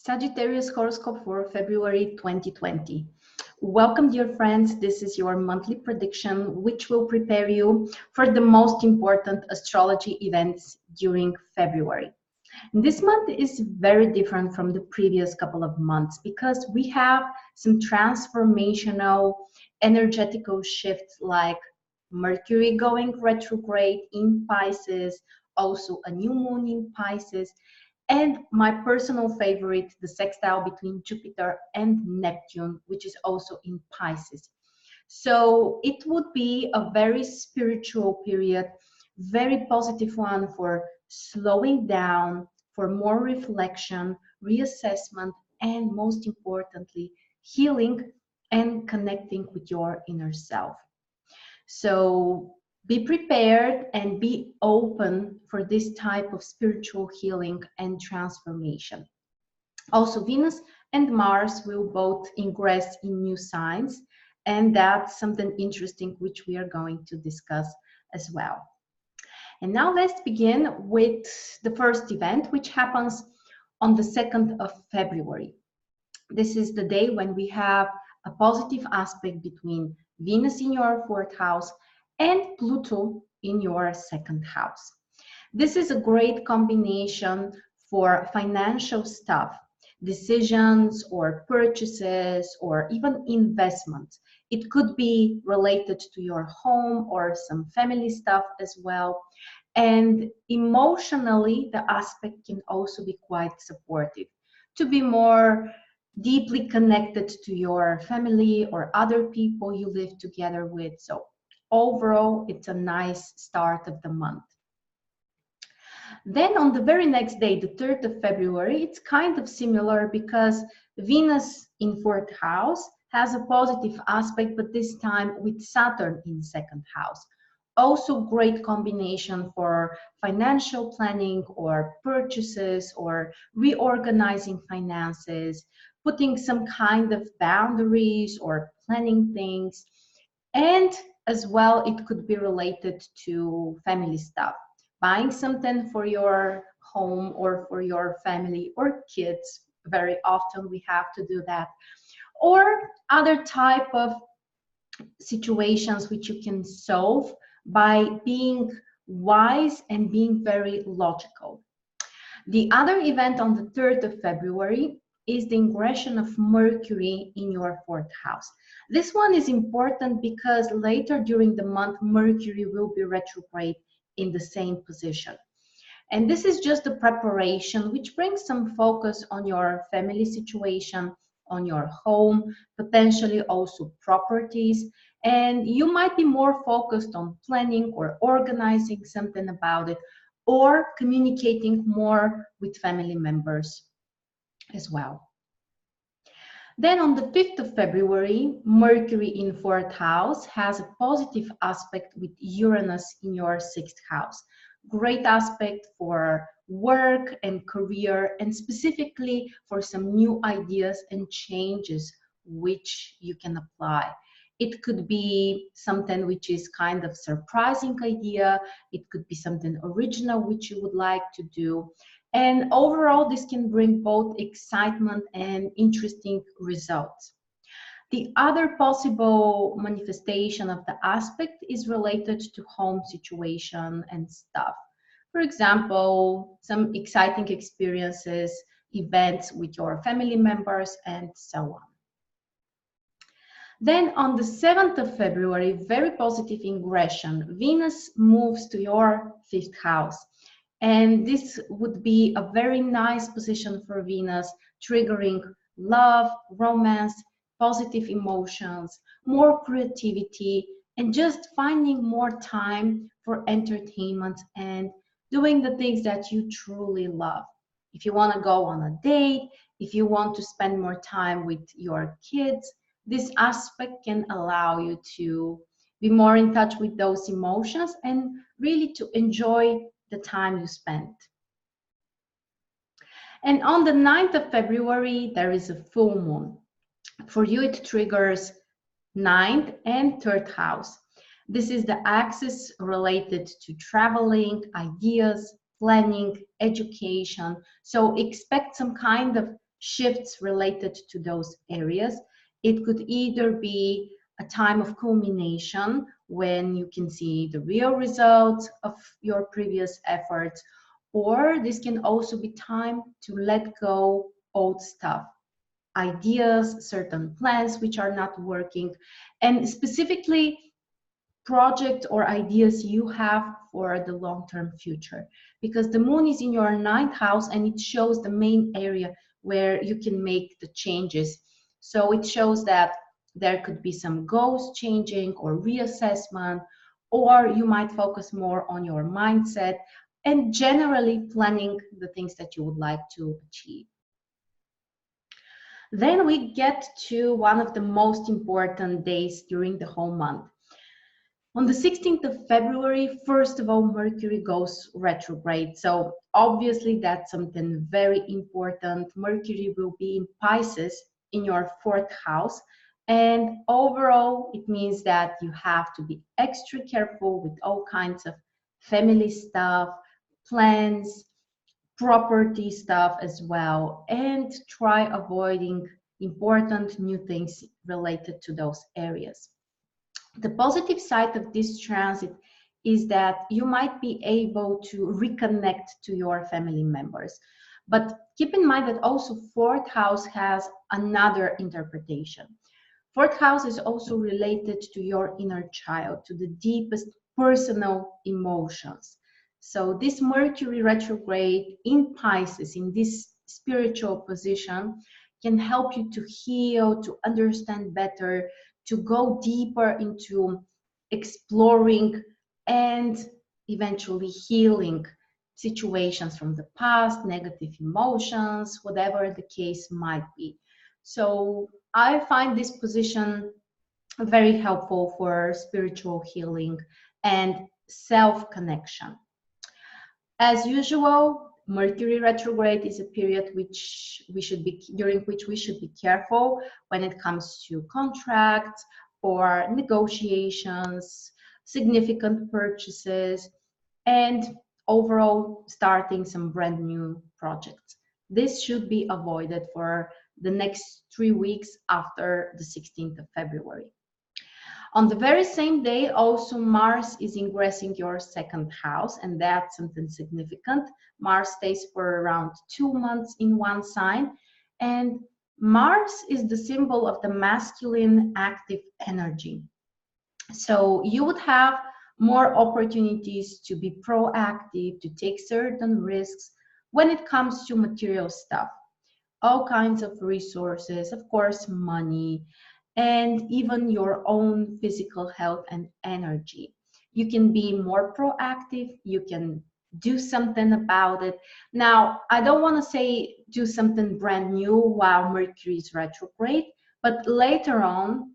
Sagittarius horoscope for February 2020. Welcome, dear friends. This is your monthly prediction, which will prepare you for the most important astrology events during February. This month is very different from the previous couple of months because we have some transformational energetical shifts like Mercury going retrograde in Pisces, also a new moon in Pisces, and my personal favorite, the sextile between Jupiter and Neptune, which is also in Pisces. So it would be a very spiritual period, very positive one for slowing down, for more reflection, reassessment, and most importantly, healing and connecting with your inner self. So be prepared and be open for this type of spiritual healing and transformation. Also, Venus and Mars will both ingress in new signs, and that's something interesting which we are going to discuss as well. And now let's begin with the first event, which happens on the 2nd of February. This is the day when we have a positive aspect between Venus in your 4th house and Pluto in your 2nd house. This is a great combination for financial stuff, decisions or purchases or even investments. It could be related to your home or some family stuff as well. And emotionally, the aspect can also be quite supportive to be more deeply connected to your family or other people you live together with. So overall, it's a nice start of the month. Then on the very next day, the 3rd of February, it's kind of similar because Venus in 4th house has a positive aspect, but this time with Saturn in 2nd house. Also great combination for financial planning or purchases or reorganizing finances, putting some kind of boundaries or planning things. And as well, it could be related to family stuff, buying something for your home or for your family or kids. Very often we have to do that. Or other type of situations which you can solve by being wise and being very logical. The other event on the 3rd of February is the ingression of Mercury in your 4th house. This one is important because later during the month, Mercury will be retrograde in the same position. And this is just a preparation which brings some focus on your family situation, on your home, potentially also properties. And you might be more focused on planning or organizing something about it, or communicating more with family members as well. Then on the 5th of February, Mercury in 4th house has a positive aspect with Uranus in your 6th house. Great aspect for work and career, and specifically for some new ideas and changes which you can apply. It could be something which is kind of surprising idea. It could be something original which you would like to do. And overall, this can bring both excitement and interesting results. The other possible manifestation of the aspect is related to home situation and stuff. For example, some exciting experiences, events with your family members, and so on. Then on the 7th of February, very positive ingression, Venus moves to your 5th house. And this would be a very nice position for Venus, triggering love, romance, positive emotions, more creativity, and just finding more time for entertainment and doing the things that you truly love. If you want to go on a date, if you want to spend more time with your kids, this aspect can allow you to be more in touch with those emotions and really to enjoy the time you spent. And on the 9th of February, there is a full moon. For you, it triggers 9th and 3rd house. This is the axis related to traveling, ideas, planning, education. So expect some kind of shifts related to those areas. It could either be a time of culmination when you can see the real results of your previous efforts, or this can also be time to let go old stuff, ideas, certain plans which are not working, and specifically project or ideas you have for the long-term future, because the moon is in your ninth house and it shows the main area where you can make the changes. So it shows that there could be some goals changing or reassessment, or you might focus more on your mindset and generally planning the things that you would like to achieve. Then we get to one of the most important days during the whole month. On the 16th of February, first of all, Mercury goes retrograde. So obviously that's something very important. Mercury will be in Pisces in your fourth house. And overall, it means that you have to be extra careful with all kinds of family stuff, plans, property stuff as well, and try avoiding important new things related to those areas. The positive side of this transit is that you might be able to reconnect to your family members. But keep in mind that also fourth house has another interpretation. Fourth house is also related to your inner child, to the deepest personal emotions. So this Mercury retrograde in Pisces, in this spiritual position, can help you to heal, to understand better, to go deeper into exploring and eventually healing situations from the past, negative emotions, whatever the case might be. So I find this position very helpful for spiritual healing and self-connection. As usual, Mercury retrograde is a period during which we should be careful when it comes to contracts or negotiations, significant purchases, and overall starting some brand new projects. This should be avoided for the next 3 weeks after the 16th of February. On the very same day, also Mars is ingressing your second house, and that's something significant. Mars stays for around 2 months in one sign, and Mars is the symbol of the masculine active energy. So you would have more opportunities to be proactive, to take certain risks when it comes to material stuff. All kinds of resources, of course, money, and even your own physical health and energy. You can be more proactive, you can do something about it. Now, I don't want to say do something brand new while Mercury is retrograde, but later on,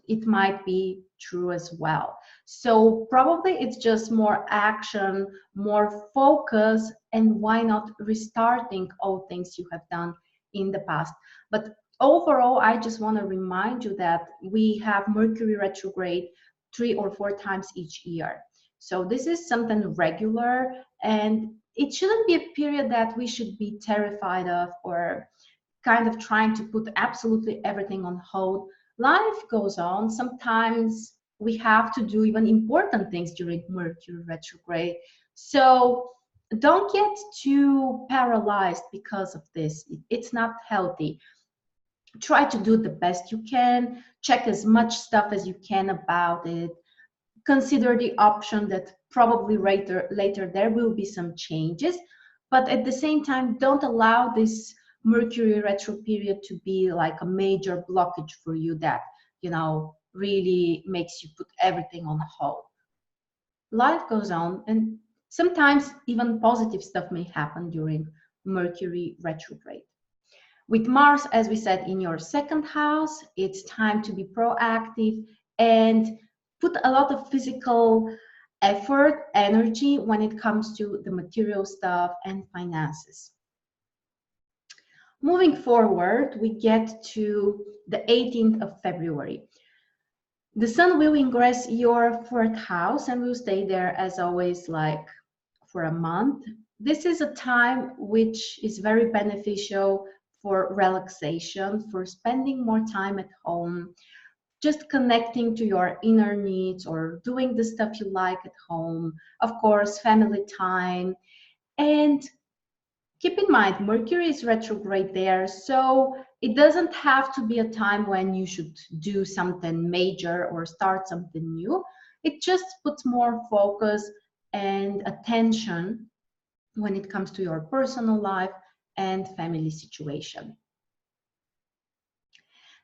it might be true as well. So probably it's just more action, more focus, and why not restarting all things you have done in the past. But overall, I just want to remind you that we have Mercury retrograde 3 or 4 times each year. So this is something regular, and it shouldn't be a period that we should be terrified of or kind of trying to put absolutely everything on hold. Life goes on. Sometimes we have to do even important things during Mercury retrograde. So don't get too paralyzed because of this. It's not healthy. Try to do the best you can. Check as much stuff as you can about it. Consider the option that probably later there will be some changes. But at the same time, don't allow this Mercury retro period to be like a major blockage for you that, really makes you put everything on hold. Life goes on, and sometimes even positive stuff may happen during Mercury retrograde. With Mars, as we said, in your second house, it's time to be proactive and put a lot of physical effort, energy when it comes to the material stuff and finances. Moving forward, we get to the 18th of February. The Sun will ingress your fourth house and will stay there as always, like for a month. This is a time which is very beneficial for relaxation, for spending more time at home, just connecting to your inner needs or doing the stuff you like at home, of course, family time. And keep in mind, Mercury is retrograde there, so it doesn't have to be a time when you should do something major or start something new. It just puts more focus and attention when it comes to your personal life and family situation.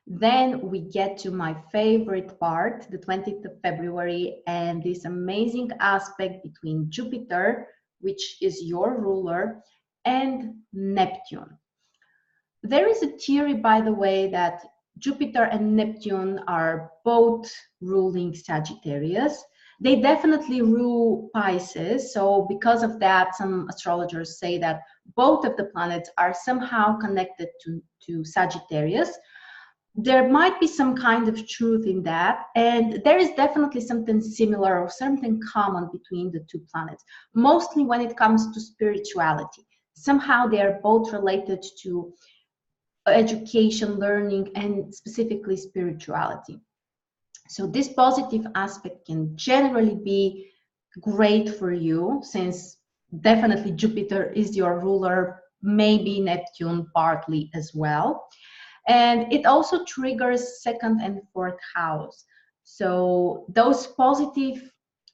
Then we get to my favorite part, the 20th of February, and this amazing aspect between Jupiter, which is your ruler, and Neptune. There is a theory, by the way, that Jupiter and Neptune are both ruling Sagittarius. They definitely rule Pisces, so because of that, some astrologers say that both of the planets are somehow connected to Sagittarius. There might be some kind of truth in that, and there is definitely something similar or something common between the two planets, mostly when it comes to spirituality. Somehow they are both related to education, learning, and specifically spirituality. So this positive aspect can generally be great for you, since definitely Jupiter is your ruler, maybe Neptune partly as well. And it also triggers second and fourth house. So those positive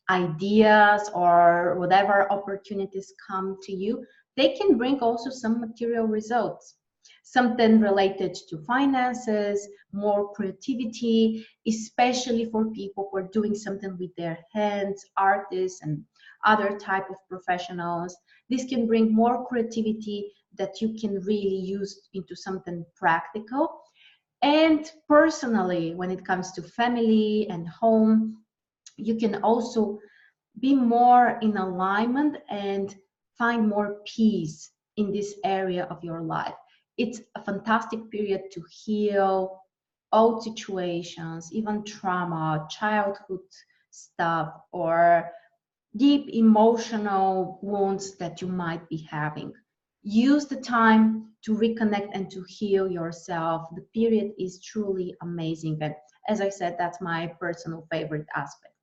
ideas or whatever opportunities come to you, they can bring also some material results. Something related to finances, more creativity, especially for people who are doing something with their hands, artists and other type of professionals. This can bring more creativity that you can really use into something practical. And personally, when it comes to family and home, you can also be more in alignment and find more peace in this area of your life. It's a fantastic period to heal old situations, even trauma, childhood stuff, or deep emotional wounds that you might be having. Use the time to reconnect and to heal yourself. The period is truly amazing. And as I said, that's my personal favorite aspect.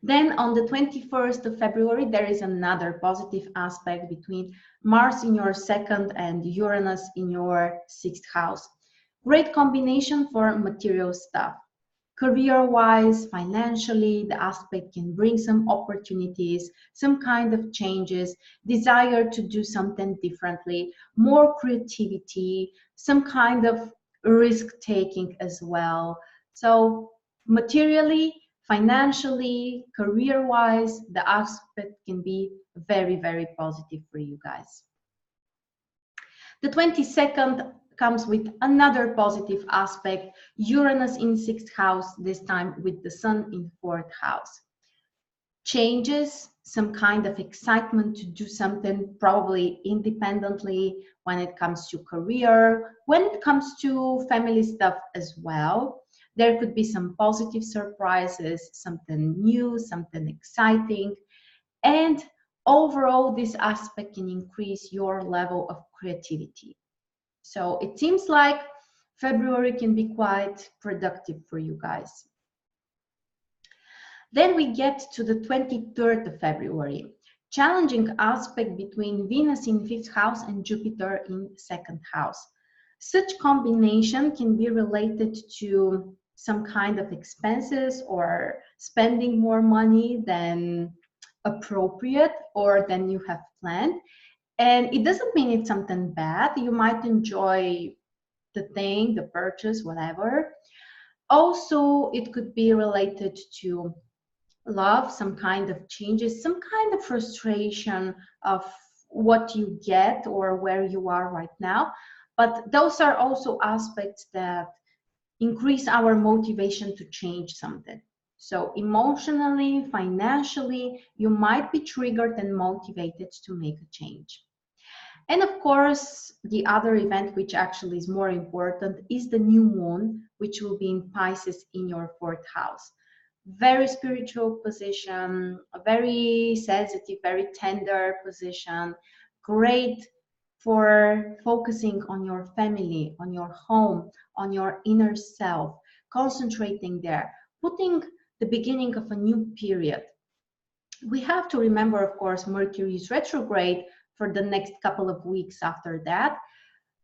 Then on the 21st of February, there is another positive aspect between Mars in your second and Uranus in your sixth house. Great combination for material stuff. Career-wise, financially, the aspect can bring some opportunities, some kind of changes, desire to do something differently, more creativity, some kind of risk-taking as well. So materially, financially, career-wise, the aspect can be very, very positive for you guys. The 22nd comes with another positive aspect, Uranus in sixth house, this time with the Sun in fourth house. Changes, some kind of excitement to do something probably independently when it comes to career, when it comes to family stuff as well. There could be some positive surprises, something new, something exciting. And overall, this aspect can increase your level of creativity. So it seems like February can be quite productive for you guys. Then we get to the 23rd of February. Challenging aspect between Venus in fifth house and Jupiter in second house. Such combination can be related to some kind of expenses or spending more money than appropriate or than you have planned. And it doesn't mean it's something bad. You might enjoy the thing, the purchase, whatever. Also, it could be related to love, some kind of changes, some kind of frustration of what you get or where you are right now. But those are also aspects that increase our motivation to change something. So emotionally, financially, you might be triggered and motivated to make a change. And of course, the other event, which actually is more important, is the new moon, which will be in Pisces in your fourth house. Very spiritual position, a very sensitive, very tender position, great for focusing on your family, on your home, on your inner self, concentrating there, putting the beginning of a new period. We have to remember, of course, Mercury is retrograde for the next couple of weeks after that,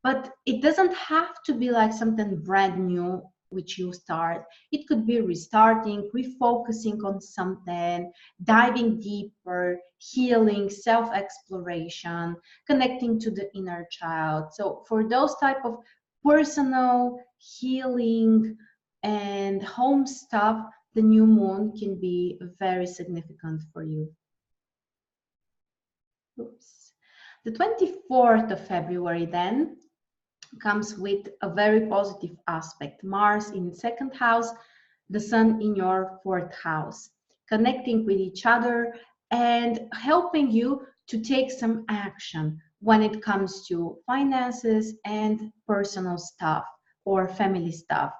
but it doesn't have to be like something brand new which you start. It could be restarting, refocusing on something, diving deeper, healing, self-exploration, connecting to the inner child. So for those type of personal healing and home stuff, the new moon can be very significant for you. Oops. The 24th of February then comes with a very positive aspect. Mars in second house, the Sun in your fourth house, connecting with each other and helping you to take some action when it comes to finances and personal stuff or family stuff.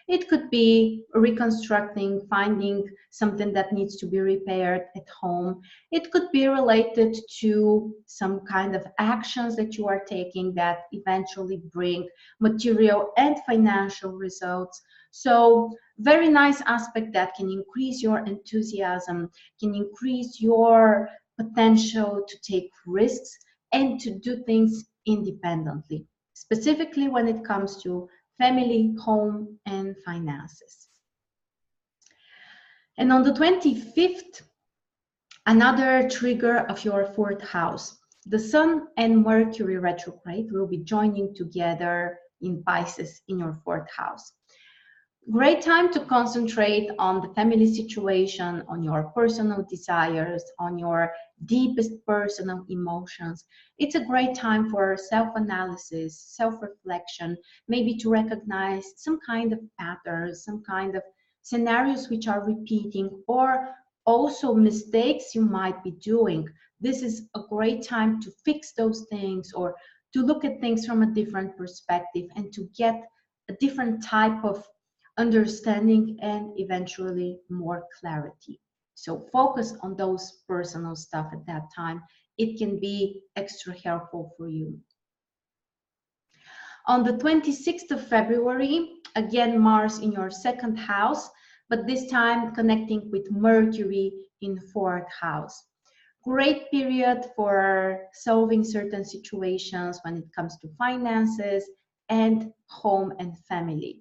It could be reconstructing, finding something that needs to be repaired at home. It could be related to some kind of actions that you are taking that eventually bring material and financial results. So very nice aspect that can increase your enthusiasm, can increase your potential to take risks and to do things independently, specifically when it comes to family, home, and finances. And on the 25th, another trigger of your fourth house. The Sun and Mercury retrograde will be joining together in Pisces in your fourth house. Great time to concentrate on the family situation, on your personal desires, on your deepest personal emotions. It's a great time for self-analysis, self-reflection, maybe to recognize some kind of patterns, some kind of scenarios which are repeating, or also mistakes you might be doing. This is a great time to fix those things or to look at things from a different perspective and to get a different type of understanding and eventually more clarity. So focus on those personal stuff at that time. It can be extra helpful for you. On the 26th of February, again Mars in your second house, but this time connecting with Mercury in fourth house. Great period for solving certain situations when it comes to finances and home and family.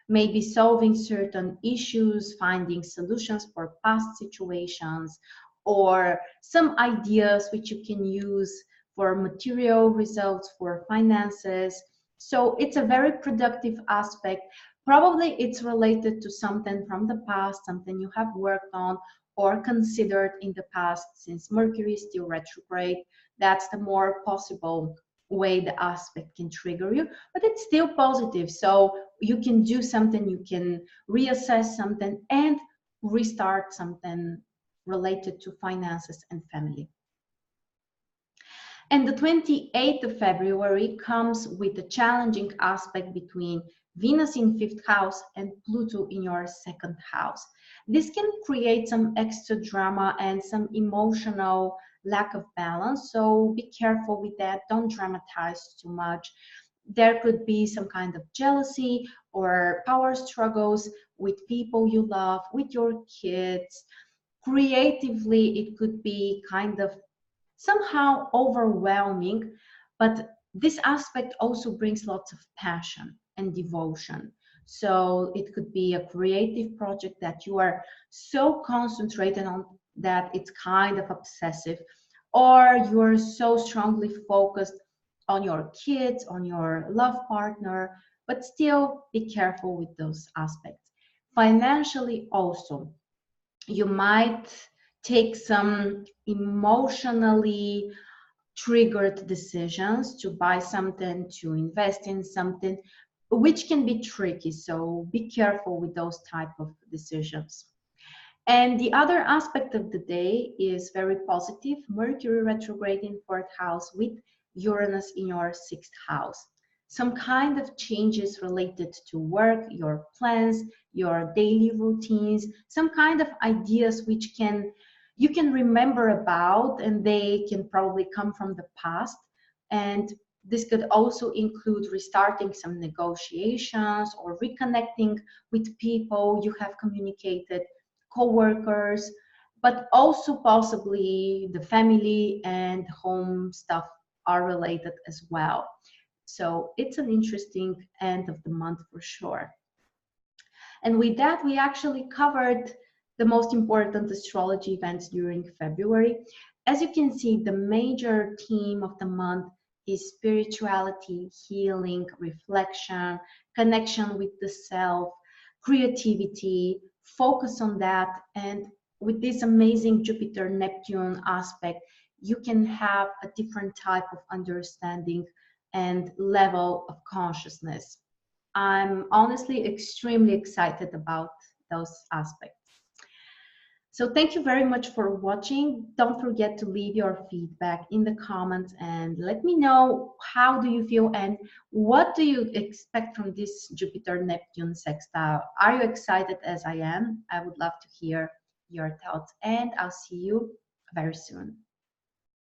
Maybe solving certain issues, finding solutions for past situations, or some ideas which you can use for material results, for finances. So it's a very productive aspect. Probably it's related to something from the past, something you have worked on or considered in the past. Since Mercury is still retrograde, that's the more possible way the aspect can trigger you, but it's still positive. So you can do something, you can reassess something and restart something related to finances and family. And the 28th of February comes with a challenging aspect between Venus in fifth house and Pluto in your second house. This can create some extra drama and some emotional lack of balance. So be careful with that. Don't dramatize too much. There could be some kind of jealousy or power struggles with people you love, with your kids. Creatively, it could be kind of somehow overwhelming, but this aspect also brings lots of passion and devotion. So it could be a creative project that you are so concentrated on that it's kind of obsessive, or you're so strongly focused on your kids, on your love partner, but still be careful with those aspects. Financially also, you might take some emotionally triggered decisions to buy something, to invest in something, which can be tricky. So be careful with those type of decisions. And the other aspect of the day is very positive. Mercury retrograde in fourth house with Uranus in your sixth house. Some kind of changes related to work, your plans, your daily routines, some kind of ideas which you can remember about, and they can probably come from the past. And This could also include restarting some negotiations or reconnecting with people you have communicated, co-workers, but also possibly the family and home stuff are related as well. So it's an interesting end of the month for sure. And with that, we actually covered the most important astrology events during February. As you can see, the major theme of the month is spirituality, healing, reflection, connection with the self, creativity, focus on that. And with this amazing Jupiter Neptune aspect, you can have a different type of understanding and level of consciousness. I'm honestly extremely excited about those aspects. So thank you very much for watching. Don't forget to leave your feedback in the comments and let me know how do you feel and what do you expect from this Jupiter-Neptune sextile. Are you excited as I am? I would love to hear your thoughts and I'll see you very soon.